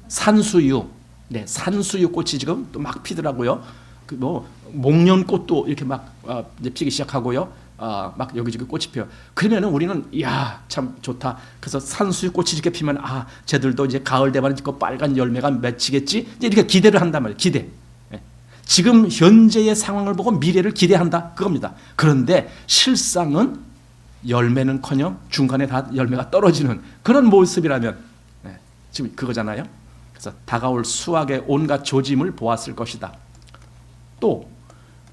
산수유. 네, 산수유 꽃이 지금 또 막 피더라고요. 그 뭐 목련꽃도 이렇게 막 이제 피기 시작하고요. 막 여기저기 꽃이 피어. 그러면은 우리는 야, 참 좋다. 그래서 산수유 꽃이 이렇게 피면 쟤들도 이제 가을 되면 그 빨간 열매가 맺히겠지. 이렇게 기대를 한단 말이에요. 기대. 지금 현재의 상황을 보고 미래를 기대한다. 그겁니다. 그런데 실상은 열매는커녕 중간에 다 열매가 떨어지는 그런 모습이라면 지금 그거잖아요. 그래서 다가올 수확의 온갖 조짐을 보았을 것이다. 또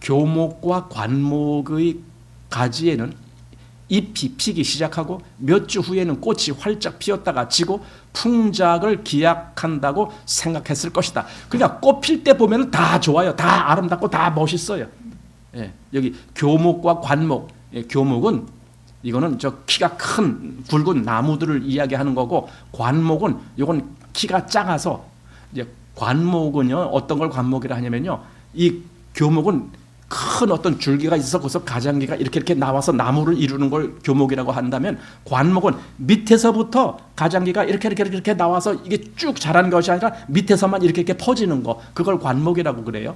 교목과 관목의 가지에는 잎이 피기 시작하고 몇 주 후에는 꽃이 활짝 피었다가 지고 풍작을 기약한다고 생각했을 것이다. 그러니까 꽃 필 때 보면 다 좋아요. 다 아름답고 다 멋있어요. 여기 교목과 관목. 교목은 이거는 저 키가 큰 굵은 나무들을 이야기하는 거고 관목은 이건 키가 작아서 이제 관목은요 어떤 걸 관목이라 하냐면요 이 교목은 큰 어떤 줄기가 있어서 거기서 가장기가 이렇게 나와서 나무를 이루는 걸 교목이라고 한다면 관목은 밑에서부터 가장기가 이렇게 나와서 이게 쭉 자라는 것이 아니라 밑에서만 이렇게 퍼지는 거 그걸 관목이라고 그래요.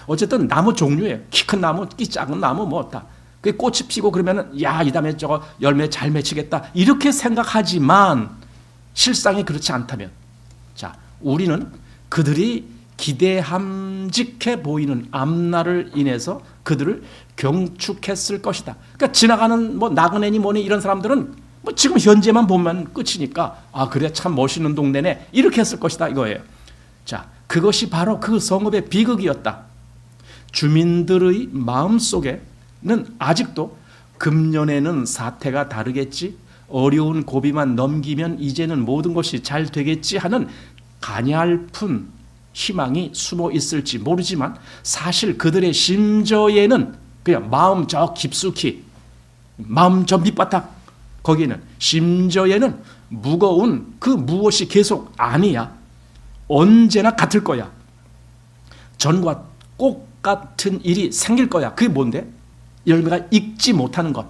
어쨌든 나무 종류예요. 키 큰 나무, 키 작은 나무 뭐 다. 그 꽃이 피고 그러면은 야, 이 다음에 저거 열매 잘 맺히겠다 이렇게 생각하지만 실상이 그렇지 않다면 자, 우리는 그들이 기대함직해 보이는 앞날을 인해서 그들을 경축했을 것이다. 그러니까 지나가는 뭐 나그네니 뭐니 이런 사람들은 뭐 지금 현재만 보면 끝이니까 그래 참 멋있는 동네네 이렇게 했을 것이다 이거예요. 자, 그것이 바로 그 성읍의 비극이었다. 주민들의 마음속에는 아직도 금년에는 사태가 다르겠지, 어려운 고비만 넘기면 이제는 모든 것이 잘 되겠지 하는 가냘픈 희망이 숨어 있을지 모르지만 사실 그들의 심저에는 그냥 마음 저 깊숙이 마음 저 밑바닥 거기에는 심저에는 무거운 그 무엇이 계속 아니야 언제나 같을 거야. 전과 꽃 같은 일이 생길 거야. 그게 뭔데? 열매가 익지 못하는 것.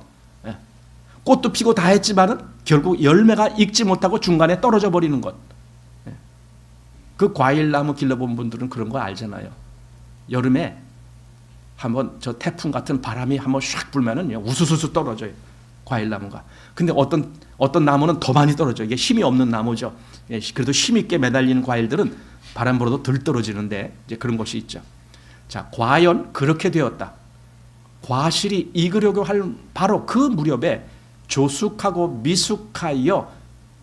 꽃도 피고 다 했지만은 결국 열매가 익지 못하고 중간에 떨어져 버리는 것. 그 과일나무 길러본 분들은 그런 거 알잖아요. 여름에 한번 저 태풍 같은 바람이 한번 샥 불면은 우수수수 떨어져요. 과일나무가. 근데 어떤 나무는 더 많이 떨어져요. 이게 힘이 없는 나무죠. 그래도 힘있게 매달리는 과일들은 바람 불어도 덜 떨어지는데 이제 그런 것이 있죠. 자, 과연 그렇게 되었다. 과실이 익으려고 할 바로 그 무렵에 조숙하고 미숙하여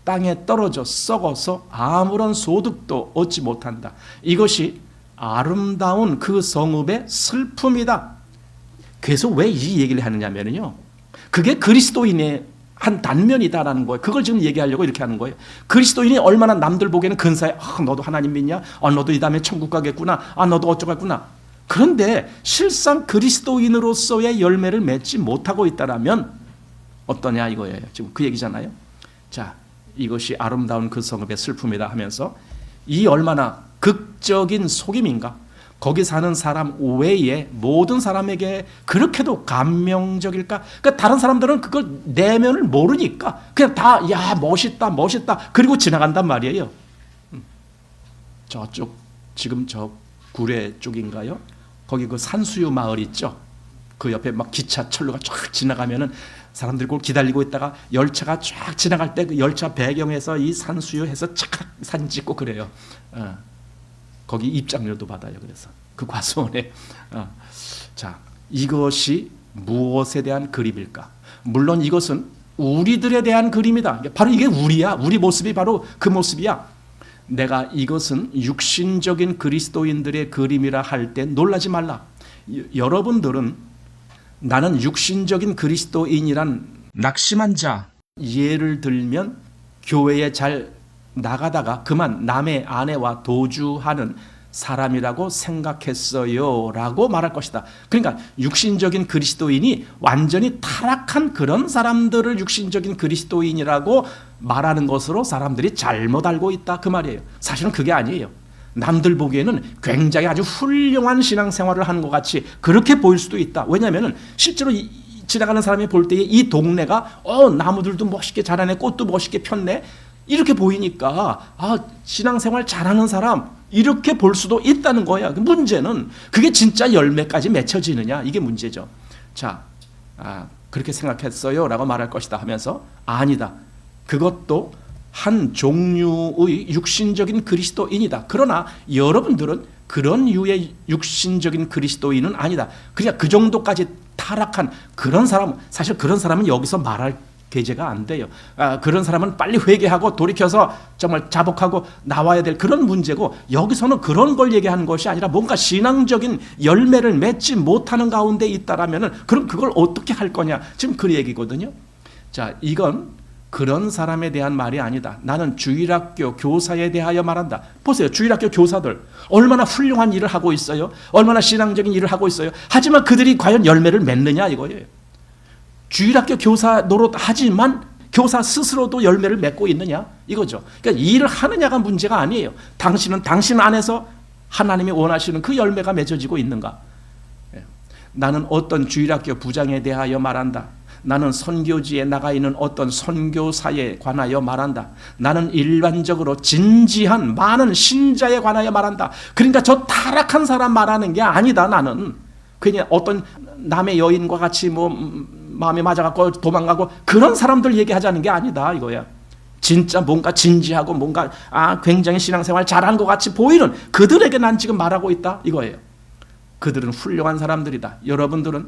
땅에 떨어져 썩어서 아무런 소득도 얻지 못한다. 이것이 아름다운 그 성읍의 슬픔이다. 그래서 왜 이 얘기를 하느냐면요, 그게 그리스도인의 한 단면이다라는 거예요. 그걸 지금 얘기하려고 이렇게 하는 거예요. 그리스도인이 얼마나 남들 보기에는 근사해. 너도 하나님 믿냐? 너도 이 다음에 천국 가겠구나. 너도 어쩌겠구나. 그런데 실상 그리스도인으로서의 열매를 맺지 못하고 있다라면 어떠냐 이거예요. 지금 그 얘기잖아요. 자, 이것이 아름다운 그 성읍의 슬픔이다 하면서 이 얼마나 극적인 속임인가, 거기 사는 사람 외에 모든 사람에게 그렇게도 감명적일까? 그러니까 다른 사람들은 그걸 내면을 모르니까 그냥 다 야 멋있다 멋있다 그리고 지나간단 말이에요. 저쪽 지금 저 구례 쪽인가요? 거기 그 산수유 마을 있죠? 그 옆에 막 기차철로가 쫙 지나가면은 사람들이 그걸 기다리고 있다가 열차가 쫙 지나갈 때 그 열차 배경에서 이 산수유해서 착 사진 찍고 그래요. 거기 입장료도 받아요. 그래서 그 과수원에. 자, 이것이 무엇에 대한 그림일까? 물론 이것은 우리들에 대한 그림이다. 바로 이게 우리야. 우리 모습이 바로 그 모습이야. 내가 이것은 육신적인 그리스도인들의 그림이라 할 때 놀라지 말라. 여러분들은 나는 육신적인 그리스도인이란 낙심한 자, 예를 들면 교회에 잘 나가다가 그만 남의 아내와 도주하는 사람이라고 생각했어요 라고 말할 것이다. 그러니까 육신적인 그리스도인이 완전히 타락한 그런 사람들을 육신적인 그리스도인이라고 말하는 것으로 사람들이 잘못 알고 있다 그 말이에요. 사실은 그게 아니에요. 남들 보기에는 굉장히 아주 훌륭한 신앙생활을 하는 것 같이 그렇게 보일 수도 있다. 왜냐하면 실제로 지나가는 사람이 볼 때에 이 동네가 나무들도 멋있게 자라네, 꽃도 멋있게 폈네, 이렇게 보이니까 신앙생활 잘하는 사람 이렇게 볼 수도 있다는 거야. 문제는 그게 진짜 열매까지 맺혀지느냐, 이게 문제죠. 자, 그렇게 생각했어요 라고 말할 것이다 하면서 아니다. 그것도 한 종류의 육신적인 그리스도인이다. 그러나 여러분들은 그런 유의 육신적인 그리스도인은 아니다. 그냥 그 정도까지 타락한 그런 사람, 사실 그런 사람은 여기서 말할 계제가 안 돼요. 그런 사람은 빨리 회개하고 돌이켜서 정말 자복하고 나와야 될 그런 문제고, 여기서는 그런 걸 얘기하는 것이 아니라 뭔가 신앙적인 열매를 맺지 못하는 가운데 있다라면은 그럼 그걸 어떻게 할 거냐, 지금 그 얘기거든요. 자, 이건 그런 사람에 대한 말이 아니다. 나는 주일학교 교사에 대하여 말한다. 보세요. 주일학교 교사들 얼마나 훌륭한 일을 하고 있어요. 얼마나 신앙적인 일을 하고 있어요. 하지만 그들이 과연 열매를 맺느냐 이거예요. 주일학교 교사 노릇하지만 교사 스스로도 열매를 맺고 있느냐 이거죠. 그러니까 일을 하느냐가 문제가 아니에요. 당신은 당신 안에서 하나님이 원하시는 그 열매가 맺어지고 있는가. 나는 어떤 주일학교 부장에 대하여 말한다. 나는 선교지에 나가 있는 어떤 선교사에 관하여 말한다. 나는 일반적으로 진지한 많은 신자에 관하여 말한다. 그러니까 저 타락한 사람 말하는 게 아니다. 나는 그냥 어떤 남의 여인과 같이 마음에 맞아갖고 도망가고 그런 사람들 얘기하자는 게 아니다 이거야. 진짜 뭔가 진지하고 뭔가 굉장히 신앙생활 잘하는 것 같이 보이는 그들에게 난 지금 말하고 있다 이거예요. 그들은 훌륭한 사람들이다. 여러분들은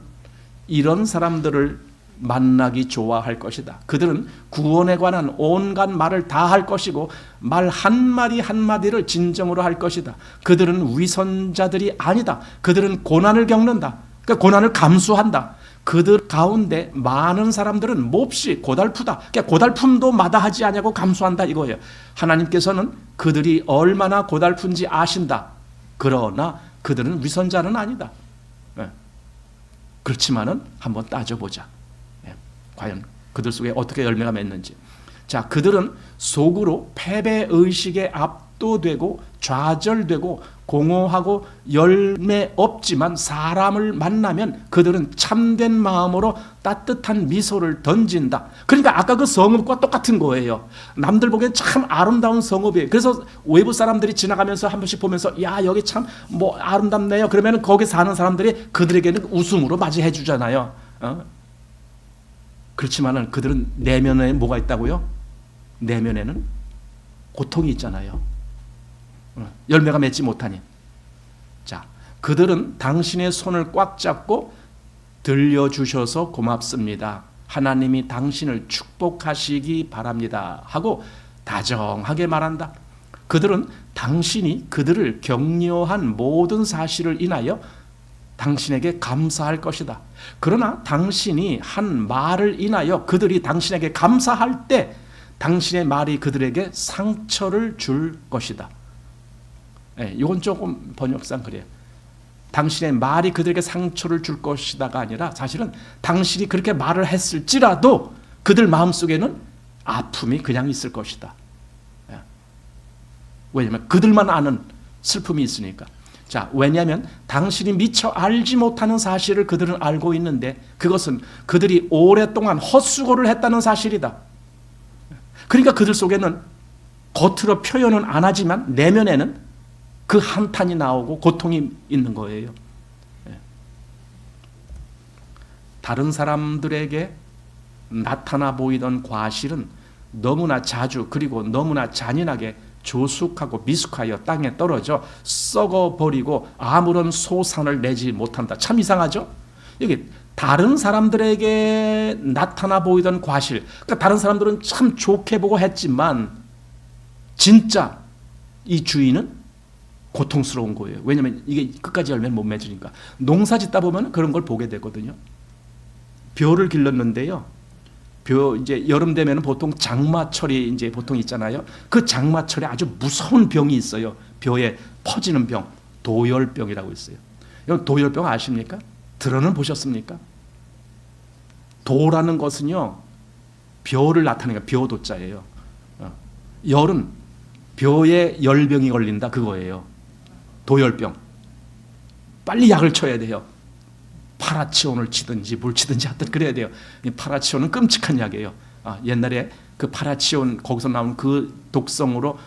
이런 사람들을 만나기 좋아할 것이다. 그들은 구원에 관한 온갖 말을 다 할 것이고 말 한마디 한마디를 진정으로 할 것이다. 그들은 위선자들이 아니다. 그들은 고난을 겪는다. 그러니까 고난을 감수한다. 그들 가운데 많은 사람들은 몹시 고달프다. 그러니까 고달픔도 마다하지 아니하고 감수한다 이거예요. 하나님께서는 그들이 얼마나 고달픈지 아신다. 그러나 그들은 위선자는 아니다. 그렇지만은 한번 따져보자. 과연 그들 속에 어떻게 열매가 맺는지. 자, 그들은 속으로 패배의식에 압도되고 좌절되고 공허하고 열매 없지만 사람을 만나면 그들은 참된 마음으로 따뜻한 미소를 던진다. 그러니까 아까 그 성읍과 똑같은 거예요. 남들 보기엔 참 아름다운 성읍이에요. 그래서 외부 사람들이 지나가면서 한 번씩 보면서 야 여기 참 아름답네요. 그러면 거기 사는 사람들이 그들에게는 웃음으로 맞이해 주잖아요. 그렇지만은 그들은 내면에 뭐가 있다고요? 내면에는 고통이 있잖아요. 열매가 맺지 못하니. 자, 그들은 당신의 손을 꽉 잡고 들려주셔서 고맙습니다. 하나님이 당신을 축복하시기 바랍니다. 하고 다정하게 말한다. 그들은 당신이 그들을 격려한 모든 사실을 인하여 당신에게 감사할 것이다. 그러나 당신이 한 말을 인하여 그들이 당신에게 감사할 때 당신의 말이 그들에게 상처를 줄 것이다. 이건 조금 번역상 그래요. 당신의 말이 그들에게 상처를 줄 것이다가 아니라 사실은 당신이 그렇게 말을 했을지라도 그들 마음속에는 아픔이 그냥 있을 것이다. 왜냐하면 그들만 아는 슬픔이 있으니까. 자, 왜냐하면 당신이 미처 알지 못하는 사실을 그들은 알고 있는데 그것은 그들이 오랫동안 헛수고를 했다는 사실이다. 그러니까 그들 속에는 겉으로 표현은 안 하지만 내면에는 그 한탄이 나오고 고통이 있는 거예요. 다른 사람들에게 나타나 보이던 과실은 너무나 자주 그리고 너무나 잔인하게 조숙하고 미숙하여 땅에 떨어져 썩어버리고 아무런 소산을 내지 못한다. 참 이상하죠? 여기 다른 사람들에게 나타나 보이던 과실, 그러니까 다른 사람들은 참 좋게 보고 했지만 진짜 이 주인은 고통스러운 거예요. 왜냐하면 이게 끝까지 열매를 못 맺으니까. 농사 짓다 보면 그런 걸 보게 되거든요. 벼를 길렀는데요. 이제 여름 되면 보통 장마철이 이제 보통 있잖아요. 그 장마철에 아주 무서운 병이 있어요. 벼에 퍼지는 병, 도열병이라고 있어요. 여러분 도열병 아십니까? 들어는 보셨습니까? 도라는 것은요, 벼를 나타내는 벼도자예요. 열은 벼에 열병이 걸린다 그거예요. 도열병. 빨리 약을 쳐야 돼요. 파라치온을 치든지 뭘 치든지 하여튼 그래야 돼요. 이 파라치온은 끔찍한 약이에요. 옛날에 그 파라치온 거기서 나온 그 독성으로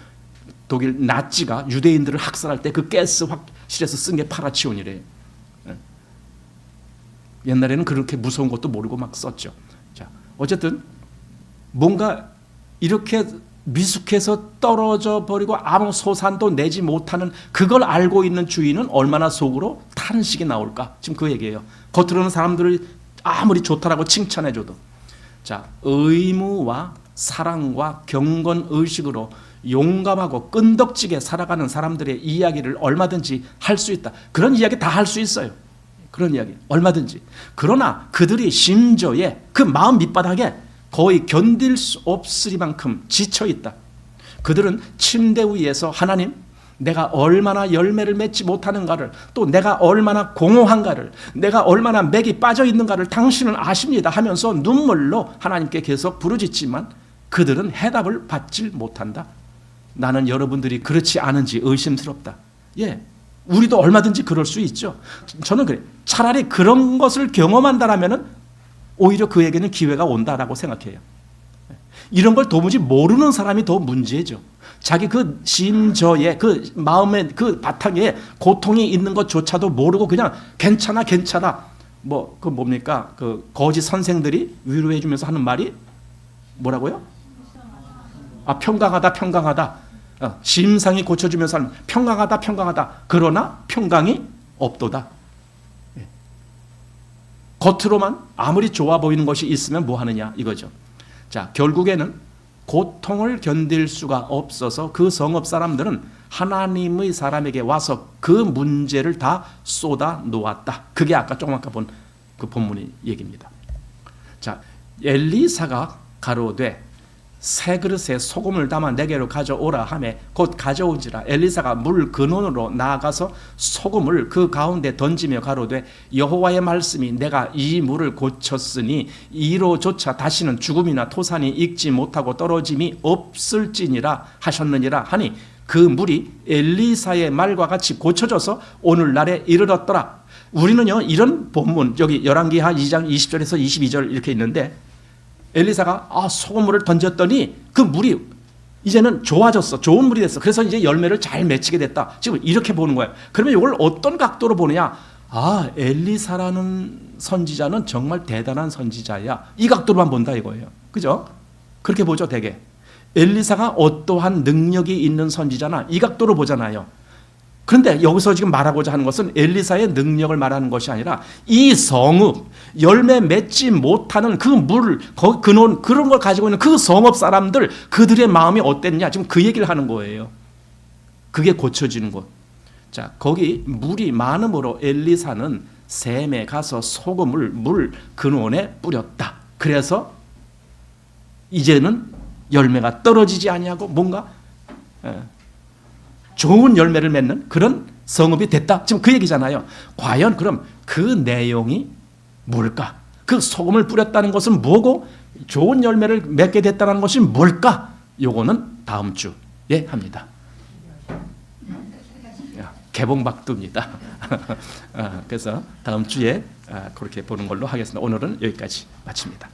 독일 나치가 유대인들을 학살할 때 그 가스 확실해서 쓴 게 파라치온이래요. 옛날에는 그렇게 무서운 것도 모르고 막 썼죠. 자, 어쨌든 뭔가 이렇게 미숙해서 떨어져 버리고 아무 소산도 내지 못하는 그걸 알고 있는 주인은 얼마나 속으로 탄식이 나올까? 지금 그 얘기예요. 겉으로는 사람들이 아무리 좋다라고 칭찬해줘도. 자, 의무와 사랑과 경건 의식으로 용감하고 끈덕지게 살아가는 사람들의 이야기를 얼마든지 할 수 있다. 그런 이야기 다 할 수 있어요. 그런 이야기 얼마든지. 그러나 그들이 심저에 그 마음 밑바닥에 거의 견딜 수 없으리만큼 지쳐있다. 그들은 침대 위에서 하나님, 내가 얼마나 열매를 맺지 못하는가를, 또 내가 얼마나 공허한가를, 내가 얼마나 맥이 빠져있는가를 당신은 아십니다 하면서 눈물로 하나님께 계속 부르짖지만 그들은 해답을 받질 못한다. 나는 여러분들이 그렇지 않은지 의심스럽다. 예, 우리도 얼마든지 그럴 수 있죠. 저는 그래. 차라리 그런 것을 경험한다라면은 오히려 그에게는 기회가 온다라고 생각해요. 이런 걸 도무지 모르는 사람이 더 문제죠. 자기 그 심저에 그 마음의 그 바탕에 고통이 있는 것조차도 모르고 그냥 괜찮아 뭐 그 뭡니까? 그 거짓 선생들이 위로해 주면서 하는 말이 뭐라고요? 평강하다. 심상이 고쳐주면서 하는 평강하다. 그러나 평강이 없도다. 겉으로만 아무리 좋아 보이는 것이 있으면 뭐 하느냐 이거죠. 자, 결국에는 고통을 견딜 수가 없어서 그 성읍 사람들은 하나님의 사람에게 와서 그 문제를 다 쏟아 놓았다. 그게 아까 조금 아까 본 그 본문의 얘기입니다. 자, 엘리사가 가로되 새 그릇에 소금을 담아 내게로 가져오라 하매 곧 가져온지라. 엘리사가 물 근원으로 나아가서 소금을 그 가운데 던지며 가로되 여호와의 말씀이 내가 이 물을 고쳤으니 이로조차 다시는 죽음이나 토산이 익지 못하고 떨어짐이 없을지니라 하셨느니라 하니 그 물이 엘리사의 말과 같이 고쳐져서 오늘날에 이르렀더라. 우리는요 이런 본문 여기 열왕기하 2장 20절에서 22절 이렇게 있는데 엘리사가 소금물을 던졌더니 그 물이 이제는 좋아졌어. 좋은 물이 됐어. 그래서 이제 열매를 잘 맺히게 됐다. 지금 이렇게 보는 거예요. 그러면 이걸 어떤 각도로 보느냐? 엘리사라는 선지자는 정말 대단한 선지자야. 이 각도로만 본다 이거예요. 그죠? 그렇게 보죠, 대개. 엘리사가 어떠한 능력이 있는 선지자나 이 각도로 보잖아요. 그런데 여기서 지금 말하고자 하는 것은 엘리사의 능력을 말하는 것이 아니라 이 성읍, 열매 맺지 못하는 그 물, 근원, 그런 걸 가지고 있는 그 성읍 사람들, 그들의 마음이 어땠냐? 지금 그 얘기를 하는 거예요. 그게 고쳐지는 것. 자, 거기 물이 많음으로 엘리사는 셈에 가서 소금을 물 근원에 뿌렸다. 그래서 이제는 열매가 떨어지지 아니하고 뭔가 좋은 열매를 맺는 그런 성읍이 됐다. 지금 그 얘기잖아요. 과연 그럼 그 내용이 뭘까? 그 소금을 뿌렸다는 것은 뭐고 좋은 열매를 맺게 됐다는 것이 뭘까? 요거는 다음 주에 합니다. 개봉박두입니다. 그래서 다음 주에 그렇게 보는 걸로 하겠습니다. 오늘은 여기까지 마칩니다.